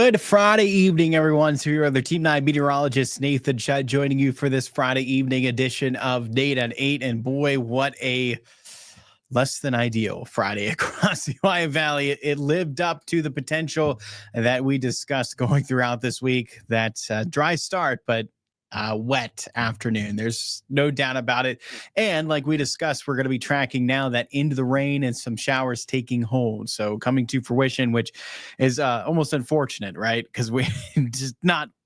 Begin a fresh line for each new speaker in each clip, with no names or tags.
Good Friday evening, everyone. So here are the Team 9 meteorologist, Nathan Chudd, joining you for this Friday evening edition of Nate at 8. And boy, what a less than ideal Friday across the Ohio Valley. It lived up to the potential that we discussed going throughout this week. That dry start, but wet afternoon. There's no doubt about it. And like we discussed, we're going to be tracking now that into the rain and some showers taking hold. So coming to fruition, which is almost unfortunate, right? Because we just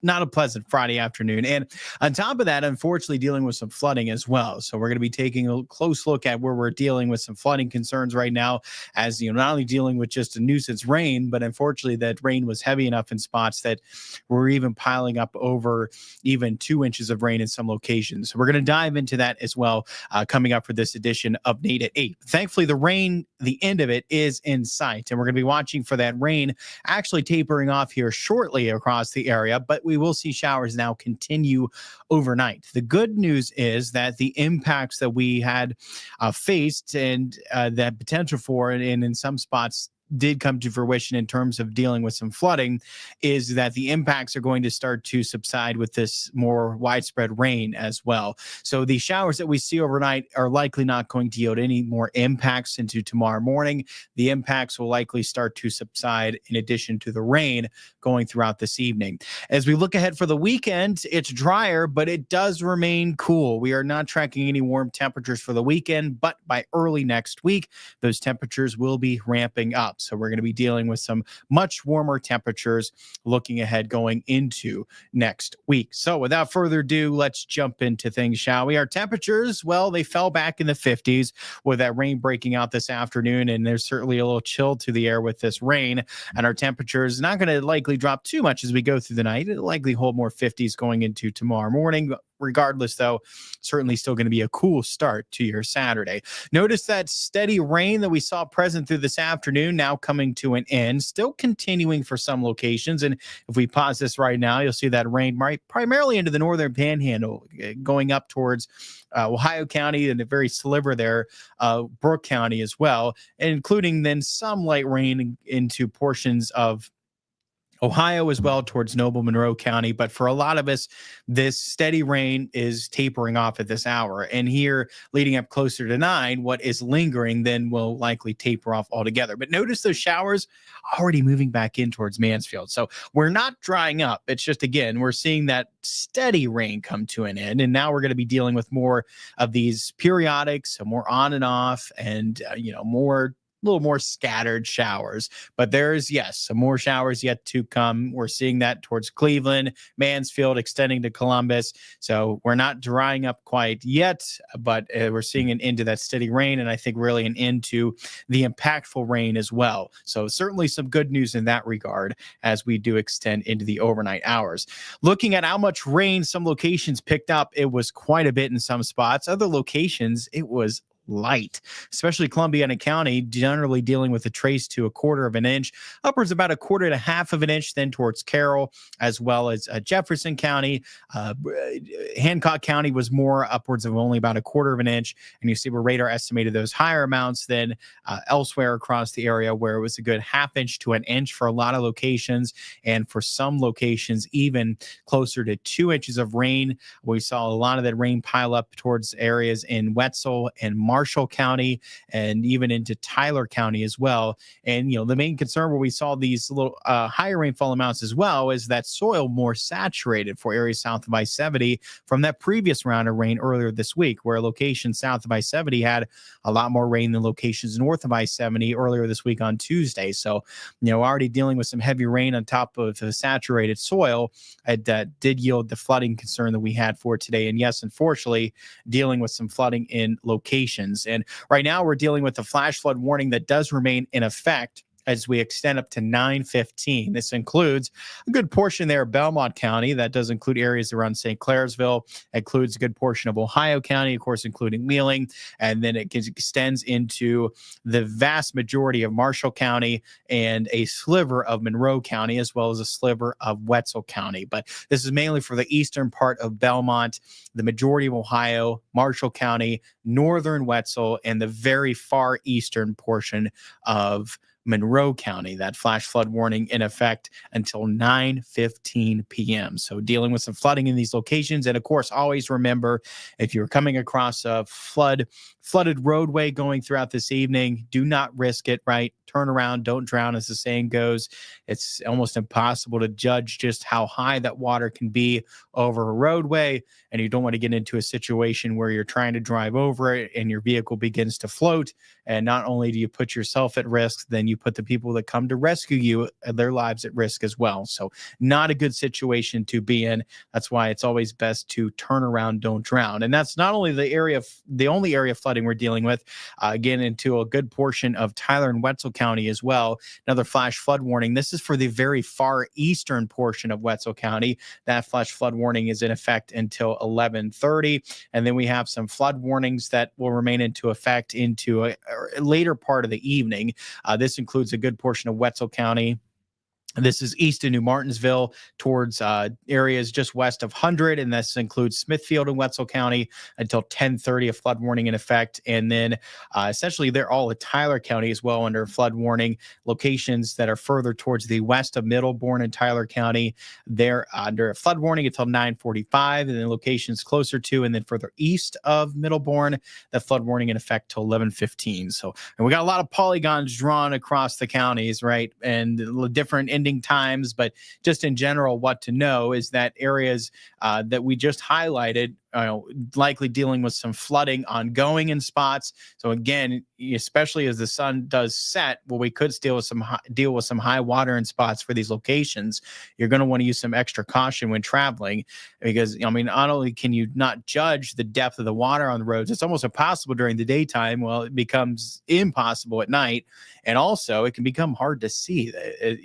not a pleasant Friday afternoon. And on top of that, unfortunately, dealing with some flooding as well. So we're going to be taking a close look at where we're dealing with some flooding concerns right now, as you know, not only dealing with just a nuisance rain, but unfortunately that rain was heavy enough in spots that we're even piling up over even 2 inches of rain in some locations. So we're going to dive into that as well coming up for this edition of Nate at 8. Thankfully, the rain, the end of it is in sight, and we're going to be watching for that rain actually tapering off here shortly across the area, but we will see showers now continue overnight. The good news is that the impacts that we had faced and that potential for, and in some spots did come to fruition in terms of dealing with some flooding, is that the impacts are going to start to subside with this more widespread rain as well. So the showers that we see overnight are likely not going to yield any more impacts into tomorrow morning. The impacts will likely start to subside in addition to the rain going throughout this evening. As we look ahead for the weekend, it's drier, but it does remain cool. We are not tracking any warm temperatures for the weekend, but by early next week, those temperatures will be ramping up. So we're going to be dealing with some much warmer temperatures looking ahead going into next week. So without further ado, let's jump into things, shall we? Our temperatures, well, they fell back in the 50s with that rain breaking out this afternoon, and there's certainly a little chill to the air with this rain. And our temperatures not going to likely drop too much as we go through the night. It'll likely hold more 50s going into tomorrow morning. Regardless, though, certainly still going to be a cool start to your Saturday. Notice that steady rain that we saw present through this afternoon now coming to an end, still continuing for some locations. And if we pause this right now, you'll see that rain primarily into the northern panhandle, going up towards Ohio County and a very sliver there, Brooke County as well, including then some light rain into portions of Ohio as well towards Noble, Monroe County. But for a lot of us, this steady rain is tapering off at this hour. And here, leading up closer to 9, what is lingering then will likely taper off altogether. But notice those showers already moving back in towards Mansfield. So we're not drying up. It's just, again, we're seeing that steady rain come to an end. And now we're going to be dealing with more of these periodics, so more on and off, and, a little more scattered showers. But there's, yes, some more showers yet to come. We're seeing that towards Cleveland, Mansfield, extending to Columbus. So we're not drying up quite yet, but we're seeing an end to that steady rain, and I think really an end to the impactful rain as well. So certainly some good news in that regard as we do extend into the overnight hours. Looking at how much rain some locations picked up, it was quite a bit in some spots. Other locations, it was light, especially Columbiana County, generally dealing with a trace to 1/4 of an inch, upwards about 1/4 to 1/2 of an inch, then towards Carroll, as well as Jefferson County. Hancock County was more upwards of only about 1/4 of an inch. And you see where radar estimated those higher amounts than elsewhere across the area, where it was a good 1/2 inch to an inch for a lot of locations. And for some locations, even closer to 2 inches of rain. We saw a lot of that rain pile up towards areas in Wetzel and Marshall County, and even into Tyler County as well. And, the main concern where we saw these little higher rainfall amounts as well is that soil more saturated for areas south of I-70 from that previous round of rain earlier this week, where locations south of I-70 had a lot more rain than locations north of I-70 earlier this week on Tuesday. So, already dealing with some heavy rain on top of the saturated soil that did yield the flooding concern that we had for today. And yes, unfortunately, dealing with some flooding in locations. And right now we're dealing with a flash flood warning that does remain in effect as we extend up to 9:15. This includes a good portion there of Belmont County. That does include areas around St. Clairsville. It includes a good portion of Ohio County, of course, including Wheeling. And then it extends into the vast majority of Marshall County and a sliver of Monroe County, as well as a sliver of Wetzel County. But this is mainly for the eastern part of Belmont, the majority of Ohio, Marshall County, northern Wetzel, and the very far eastern portion of Monroe County. That flash flood warning in effect until 9:15 p.m. So dealing with some flooding in these locations. And of course, always remember, if you're coming across a flooded roadway going throughout this evening, do not risk it, right? Turn around, don't drown, as the saying goes. It's almost impossible to judge just how high that water can be over a roadway. And you don't want to get into a situation where you're trying to drive over it and your vehicle begins to float. And not only do you put yourself at risk, then you put the people that come to rescue you, their lives at risk as well. So not a good situation to be in. That's why it's always best to turn around, don't drown. And that's not only the only area of flooding we're dealing with, again, into a good portion of Tyler and Wetzel County as well. Another flash flood warning. This is for the very far eastern portion of Wetzel County. That flash flood warning is in effect until 11:30. And then we have some flood warnings that will remain into effect into a later part of the evening. This includes a good portion of Wetzel County. This is east of New Martinsville towards areas just west of 100, and this includes Smithfield and Wetzel County until 10:30, a flood warning in effect. And then essentially they're all at Tyler County as well under flood warning. Locations that are further towards the west of Middleburn and Tyler County, they're under a flood warning until 9:45, and then locations closer to and then further east of Middleburn, the flood warning in effect till 11:15. So, and we got a lot of polygons drawn across the counties, right? And different ending times, but just in general, what to know is that areas that we just highlighted, likely dealing with some flooding ongoing in spots. So again, especially as the sun does set, well, we could deal with some high water in spots for these locations. You're going to want to use some extra caution when traveling, because I mean, not only can you not judge the depth of the water on the roads, it's almost impossible during the daytime. Well, it becomes impossible at night, and also it can become hard to see,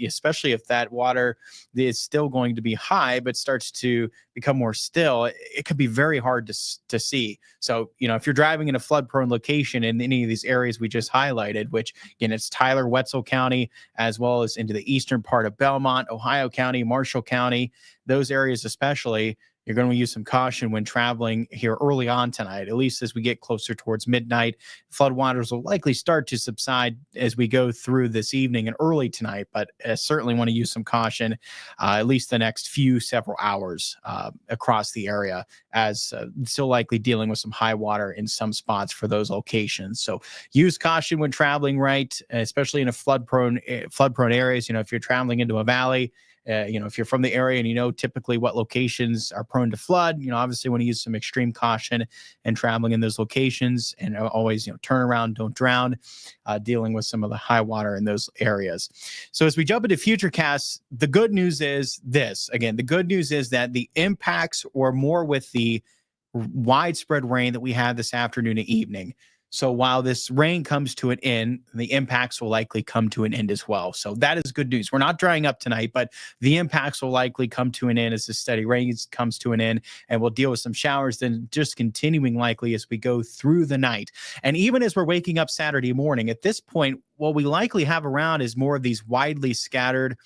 especially if that water is still going to be high but starts to become more still. It could be very hard to see. So, if you're driving in a flood prone location in any of these areas we just highlighted, which again, it's Tyler, Wetzel County, as well as into the eastern part of Belmont, Ohio County, Marshall County, those areas especially, you're going to use some caution when traveling here early on tonight, at least as we get closer towards midnight. Floodwaters will likely start to subside as we go through this evening and early tonight, but certainly want to use some caution at least the next several hours across the area, as still likely dealing with some high water in some spots for those locations. So use caution when traveling, right? Especially in a flood prone areas. If you're traveling into a valley, if you're from the area and typically what locations are prone to flood, obviously want to use some extreme caution and traveling in those locations, and always, turn around, don't drown, dealing with some of the high water in those areas. So as we jump into futurecasts, the good news is this. Again, the good news is that the impacts were more with the widespread rain that we had this afternoon and evening. So while this rain comes to an end, the impacts will likely come to an end as well. So that is good news. We're not drying up tonight, but the impacts will likely come to an end as the steady rain comes to an end, and we'll deal with some showers then just continuing likely as we go through the night. And even as we're waking up Saturday morning, at this point, what we likely have around is more of these widely scattered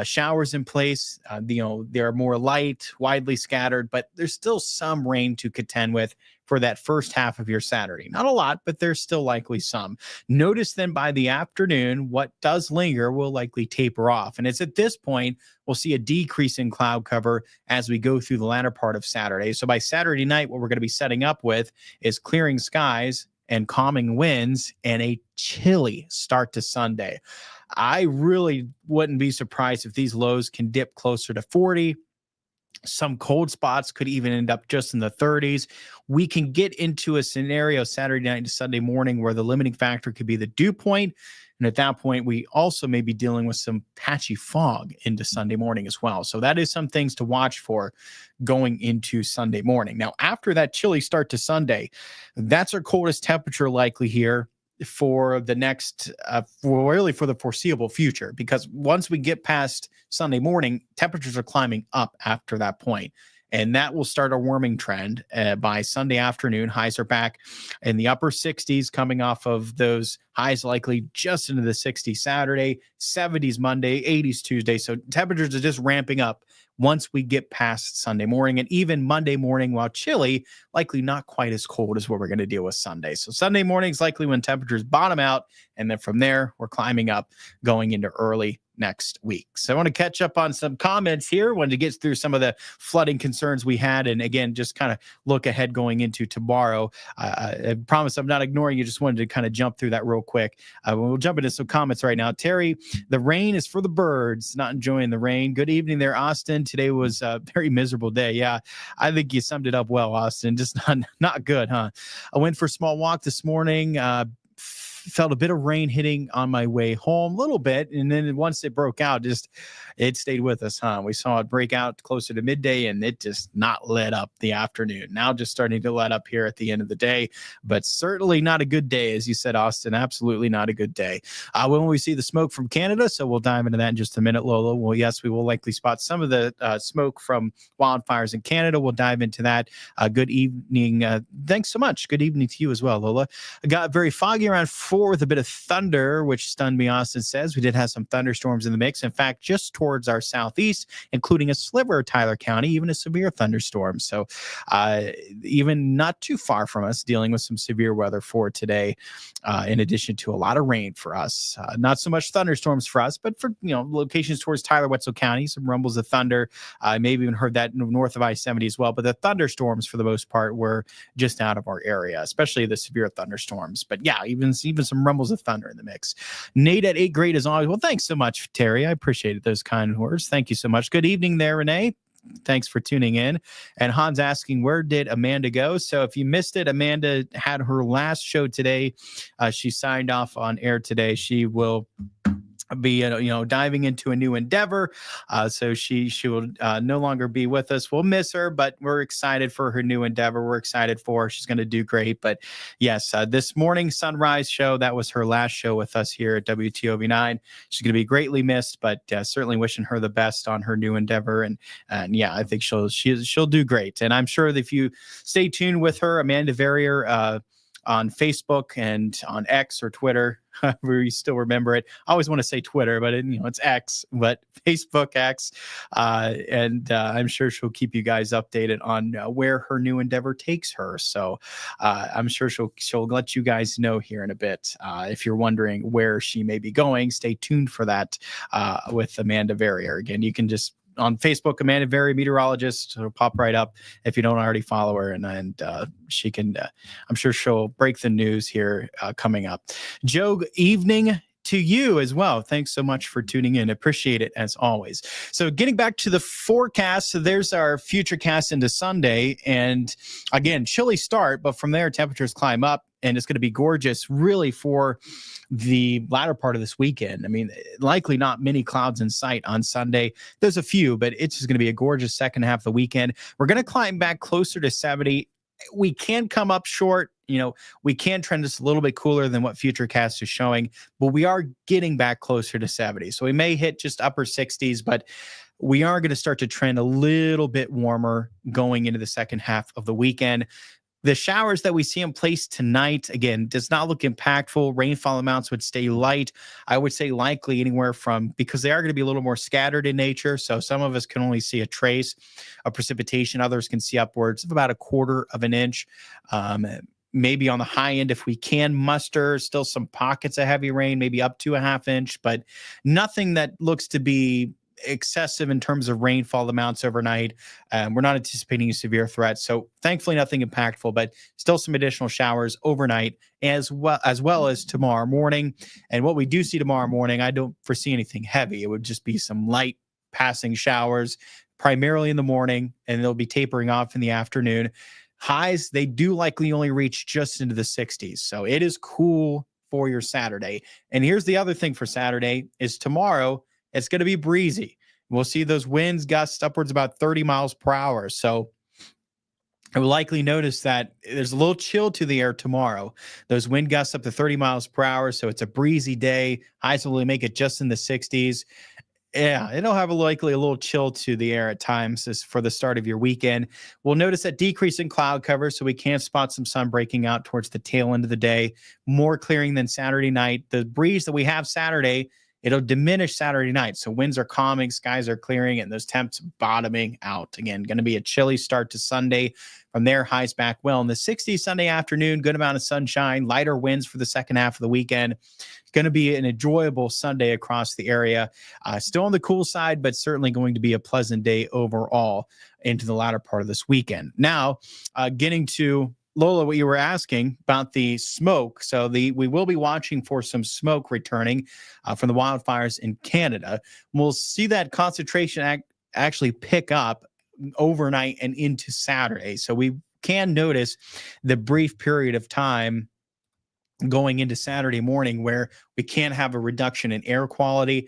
showers in place. They're more light, widely scattered, but there's still some rain to contend with for that first half of your Saturday. Not a lot, but there's still likely some. Notice then by the afternoon, what does linger will likely taper off. And it's at this point, we'll see a decrease in cloud cover as we go through the latter part of Saturday. So by Saturday night, what we're going to be setting up with is clearing skies and calming winds and a chilly start to Sunday. I really wouldn't be surprised if these lows can dip closer to 40. Some cold spots could even end up just in the 30s. We can get into a scenario Saturday night to Sunday morning where the limiting factor could be the dew point. And at that point, we also may be dealing with some patchy fog into Sunday morning as well. So that is some things to watch for going into Sunday morning. Now, after that chilly start to Sunday, that's our coldest temperature likely here for the next, for the foreseeable future, because once we get past Sunday morning, temperatures are climbing up after that point. And that will start a warming trend by Sunday afternoon. Highs are back in the upper 60s, coming off of those highs likely just into the 60s Saturday, 70s Monday, 80s Tuesday. So temperatures are just ramping up once we get past Sunday morning, and even Monday morning, while chilly, likely not quite as cold as what we're going to deal with Sunday. So Sunday morning is likely when temperatures bottom out. And then from there, we're climbing up going into early next week. So I want to catch up on some comments here. Wanted to get through some of the flooding concerns we had. And again, just kind of look ahead going into tomorrow. I promise I'm not ignoring you. Just wanted to kind of jump through that real quick. We'll jump into some comments right now. Terry, the rain is for the birds, not enjoying the rain. Good evening there, Austin. Today was a very miserable day. Yeah, I think you summed it up well, Austin. Just not good, huh? I went for a small walk this morning. Felt a bit of rain hitting on my way home, a little bit, and then once it broke out, it stayed with us, huh? We saw it break out closer to midday, and it just not let up the afternoon. Now just starting to let up here at the end of the day, but certainly not a good day, as you said, Austin. Absolutely not a good day. When we see the smoke from Canada, so we'll dive into that in just a minute, Lola. Well, yes, we will likely spot some of the smoke from wildfires in Canada. We'll dive into that. Good evening. Thanks so much. Good evening to you as well, Lola. It got very foggy around 4 with a bit of thunder, which stunned me, Austin says. We did have some thunderstorms in the mix. In fact, just towards our southeast, including a sliver of Tyler County, even a severe thunderstorm. So even not too far from us, dealing with some severe weather for today, in addition to a lot of rain for us. Not so much thunderstorms for us, but for locations towards Tyler, Wetzel County, some rumbles of thunder. I maybe even heard that north of I-70 as well. But the thunderstorms, for the most part, were just out of our area, especially the severe thunderstorms. But yeah, even some rumbles of thunder in the mix. Nate at 8th grade as always. Well, thanks so much, Terry. I appreciated those kind words. Thank you so much. Good evening there, Renee. Thanks for tuning in. And Hans asking, where did Amanda go? So if you missed it, Amanda had her last show today. She signed off on air today. She will be diving into a new endeavor, so she will no longer be with us. We'll miss her, but we're excited for her new endeavor. We're excited for her. She's going to do great. But yes, this morning sunrise show, that was her last show with us here at WTOV9. She's going to be greatly missed, but certainly wishing her the best on her new endeavor. And yeah, I think she'll do great. And I'm sure that if you stay tuned with her, Amanda Verrier, on Facebook and on X or Twitter, however you still remember it. I always want to say Twitter, but it's X, but Facebook, X. And I'm sure she'll keep you guys updated on where her new endeavor takes her. So I'm sure she'll let you guys know here in a bit. If you're wondering where she may be going, stay tuned for that with Amanda Verrier. Again, you can just on Facebook, Amanda Verrier, meteorologist. It'll pop right up if you don't already follow her, and she can. I'm sure she'll break the news here coming up. Joe, evening to you as well. Thanks so much for tuning in. Appreciate it as always. So getting back to the forecast, so there's our future cast into Sunday, and again, chilly start, but from there temperatures climb up. And it's going to be gorgeous, really, for the latter part of this weekend. I mean, likely not many clouds in sight on Sunday. There's a few, but it's just going to be a gorgeous second half of the weekend. We're going to climb back closer to 70. We can come up short. We can trend this a little bit cooler than what Futurecast is showing, but we are getting back closer to 70. So we may hit just upper 60s, but we are going to start to trend a little bit warmer going into the second half of the weekend. The showers that we see in place tonight, again, does not look impactful. Rainfall amounts would stay light. I would say likely anywhere from, because they are going to be a little more scattered in nature. So some of us can only see a trace of precipitation. Others can see upwards of about 1/4 of an inch. Maybe on the high end, if we can muster still some pockets of heavy rain, maybe up to 1/2 inch, but nothing that looks to be excessive in terms of rainfall amounts overnight. We're not anticipating a severe threat. So thankfully nothing impactful, but still some additional showers overnight as well as tomorrow morning. And what we do see tomorrow morning, I don't foresee anything heavy. It would just be some light passing showers, primarily in the morning, and they'll be tapering off in the afternoon. Highs, they do likely only reach just into the 60s. So it is cool for your Saturday. And here's the other thing for Saturday is tomorrow, it's going to be breezy. We'll see those winds gust upwards about 30 miles per hour. So I will likely notice that there's a little chill to the air tomorrow. Those wind gusts up to 30 miles per hour. So it's a breezy day. Highs will make it just in the 60s. Yeah, it'll have likely a little chill to the air at times for the start of your weekend. We'll notice that decrease in cloud cover, so we can spot some sun breaking out towards the tail end of the day. More clearing than Saturday night. The breeze that we have Saturday it'll diminish Saturday night. So winds are calming, skies are clearing, and those temps bottoming out. Again, going to be a chilly start to Sunday. From there, highs back well in the 60s Sunday afternoon, good amount of sunshine, lighter winds for the second half of the weekend. It's going to be an enjoyable Sunday across the area. Still on the cool side, but certainly going to be a pleasant day overall into the latter part of this weekend. Now, getting to Lola, what you were asking about the smoke. So we will be watching for some smoke returning from the wildfires in Canada. We'll see that concentration actually pick up overnight and into Saturday. So we can notice the brief period of time going into Saturday morning where we can't have a reduction in air quality,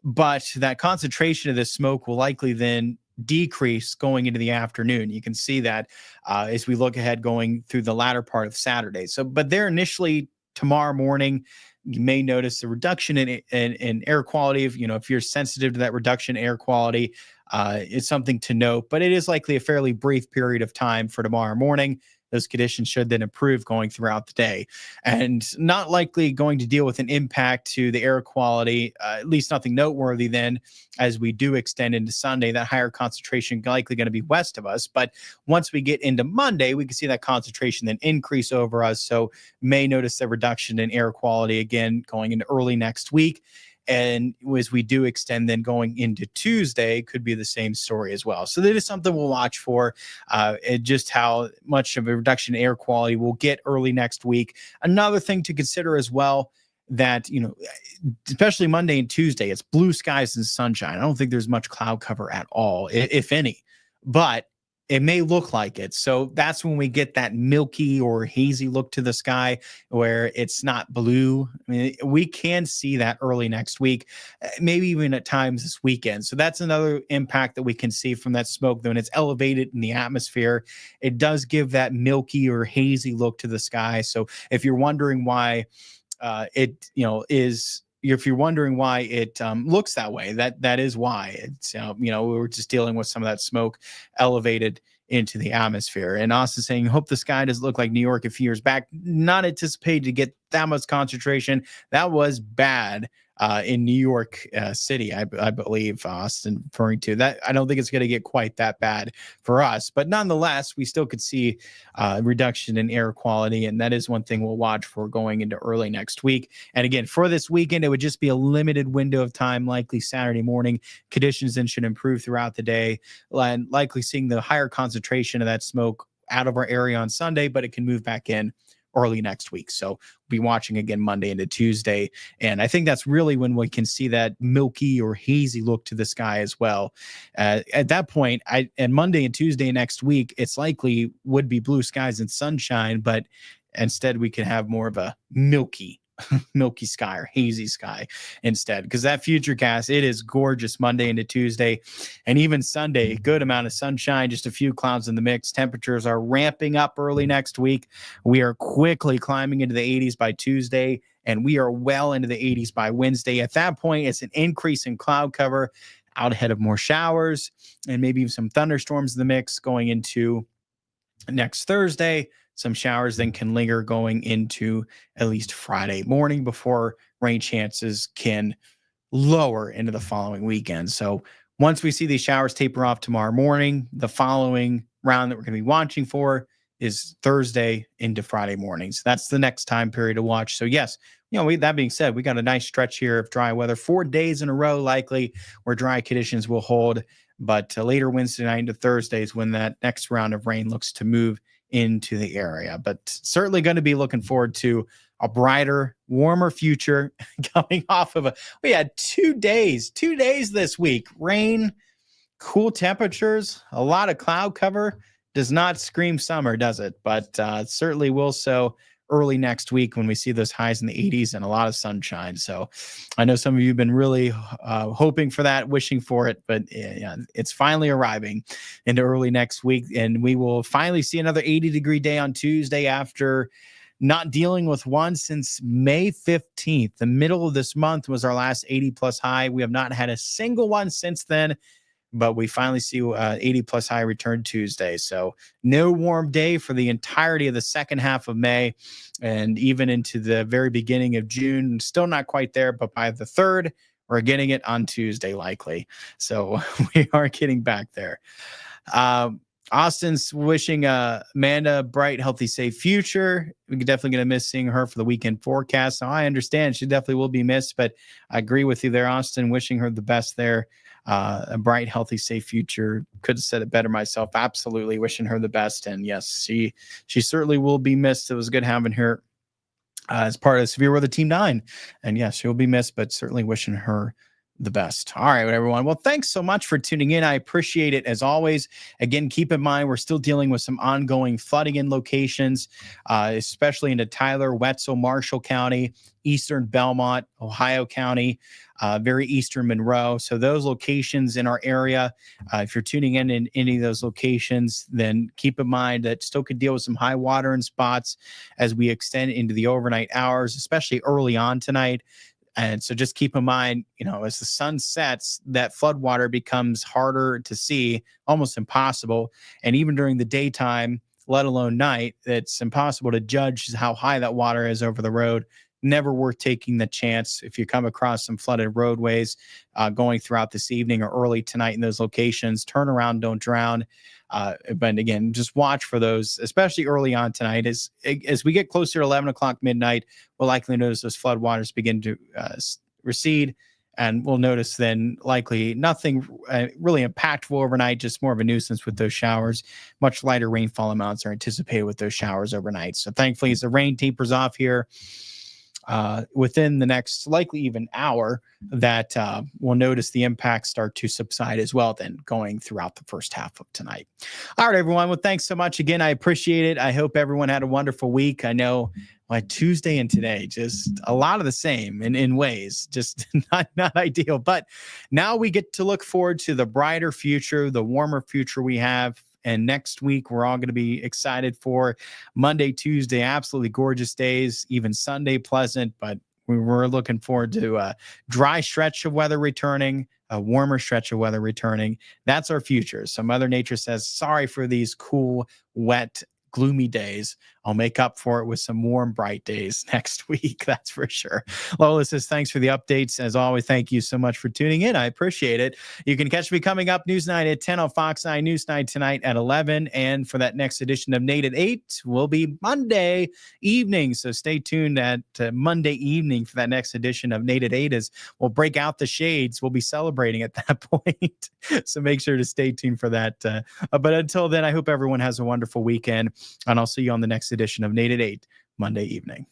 but that concentration of the smoke will likely then decrease going into the afternoon. You can see that as we look ahead going through the latter part of Saturday. So, but there initially tomorrow morning, you may notice a reduction in air quality. If you're sensitive to that reduction in air quality, it's something to note, but it is likely a fairly brief period of time for tomorrow morning. Those conditions should then improve going throughout the day, and not likely going to deal with an impact to the air quality, at least nothing noteworthy then, as we do extend into Sunday. That higher concentration likely going to be west of us, but once we get into Monday, we can see that concentration then increase over us, so may notice a reduction in air quality again going into early next week. And as we do extend, then going into Tuesday, could be the same story as well. So that is something we'll watch for, and just how much of a reduction in air quality we'll get early next week. Another thing to consider as well, that, especially Monday and Tuesday, it's blue skies and sunshine. I don't think there's much cloud cover at all, if any, but it may look like it. So that's when we get that milky or hazy look to the sky where it's not blue. I mean, we can see that early next week, maybe even at times this weekend. So that's another impact that we can see from that smoke. When it's elevated in the atmosphere, it does give that milky or hazy look to the sky. So if you're wondering why if you're wondering why it looks that way, that is why. It's we were just dealing with some of that smoke elevated into the atmosphere. And Austin saying, hope the sky doesn't look like New York a few years back. Not anticipated to get that much concentration. That was bad in New York City, I believe Austin referring to that. I don't think it's going to get quite that bad for us, but nonetheless, we still could see reduction in air quality. And that is one thing we'll watch for going into early next week. And again, for this weekend, it would just be a limited window of time, likely Saturday morning. Conditions then should improve throughout the day, and likely seeing the higher concentration of that smoke out of our area on Sunday, but it can move back in early next week. So we'll be watching again Monday into Tuesday. And I think that's really when we can see that milky or hazy look to the sky as well. At that point, and Monday and Tuesday next week, it's likely would be blue skies and sunshine, but instead we can have more of a milky sky or hazy sky instead, because that future cast, it is gorgeous Monday into Tuesday, and even Sunday, good amount of sunshine, just a few clouds in the mix. Temperatures are ramping up early next week. We are quickly climbing into the 80s by Tuesday, and we are well into the 80s by Wednesday. At that point, it's an increase in cloud cover out ahead of more showers and maybe even some thunderstorms in the mix going into next Thursday. Some showers then can linger going into at least Friday morning before rain chances can lower into the following weekend. So once we see these showers taper off tomorrow morning, the following round that we're going to be watching for is Thursday into Friday morning. So that's the next time period to watch. So yes, that being said, we got a nice stretch here of dry weather, 4 days in a row, likely where dry conditions will hold. But later Wednesday night into Thursday is when that next round of rain looks to move into the area. But certainly going to be looking forward to a brighter, warmer future coming off of we had 2 days this week, rain, cool temperatures, a lot of cloud cover. Does not scream summer, does it? But certainly will so early next week when we see those highs in the 80s and a lot of sunshine. So I know some of you have been really hoping for that, wishing for it, but it's finally arriving into early next week. And we will finally see another 80-degree day on Tuesday after not dealing with one since May 15th. The middle of this month was our last 80-plus high. We have not had a single one since then. But we finally see 80-plus high return Tuesday. So no warm day for the entirety of the second half of May and even into the very beginning of June. Still not quite there, but by the 3rd, We're getting it on Tuesday, likely. So we are getting back there. Um, Austin's wishing Amanda a bright, healthy, safe future. We're definitely going to miss seeing her for the weekend forecast. So I understand she definitely will be missed, but I agree with you there, Austin. Wishing her the best there. A bright, healthy, safe future. Could have said it better myself. Absolutely wishing her the best. And yes, she certainly will be missed. It was good having her as part of Severe Weather Team 9. And yes, she'll be missed, but certainly wishing her the best. All right, everyone. Well, thanks so much for tuning in. I appreciate it as always. Again, keep in mind, we're still dealing with some ongoing flooding in locations, especially into Tyler, Wetzel, Marshall County, Eastern Belmont, Ohio County, very Eastern Monroe. So those locations in our area, if you're tuning in any of those locations, then keep in mind that still could deal with some high water in spots as we extend into the overnight hours, especially early on tonight. And so just keep in mind, as the sun sets, that flood water becomes harder to see, almost impossible. And even during the daytime, let alone night, it's impossible to judge how high that water is over the road. Never worth taking the chance if you come across some flooded roadways going throughout this evening or early tonight in those locations. Turn around, don't drown. But again, just watch for those, especially early on tonight. As we get closer to 11 o'clock midnight, we'll likely notice those floodwaters begin to recede. And we'll notice then likely nothing really impactful overnight, just more of a nuisance with those showers. Much lighter rainfall amounts are anticipated with those showers overnight. So thankfully, as the rain tapers off here, within the next likely even hour, that we'll notice the impacts start to subside as well, then going throughout the first half of tonight. All right, everyone. Well, thanks so much again. I appreciate it. I hope everyone had a wonderful week. I know Tuesday and today, just a lot of the same in ways, just not ideal. But now we get to look forward to the brighter future, the warmer future we have. And next week, we're all going to be excited for Monday, Tuesday, absolutely gorgeous days, even Sunday pleasant. But we're looking forward to a dry stretch of weather returning, a warmer stretch of weather returning. That's our future. So Mother Nature says, sorry for these cool, wet, gloomy days. I'll make up for it with some warm, bright days next week. That's for sure. Lola says, thanks for the updates. As always, thank you so much for tuning in. I appreciate it. You can catch me coming up News Night at 10 on Fox 9, News Night tonight at 11. And for that next edition of Nate at 8 will be Monday evening. So stay tuned at Monday evening for that next edition of Nate at 8 as we'll break out the shades. We'll be celebrating at that point. So make sure to stay tuned for that. But until then, I hope everyone has a wonderful weekend. And I'll see you on the next edition of Nate at 8 Monday evening.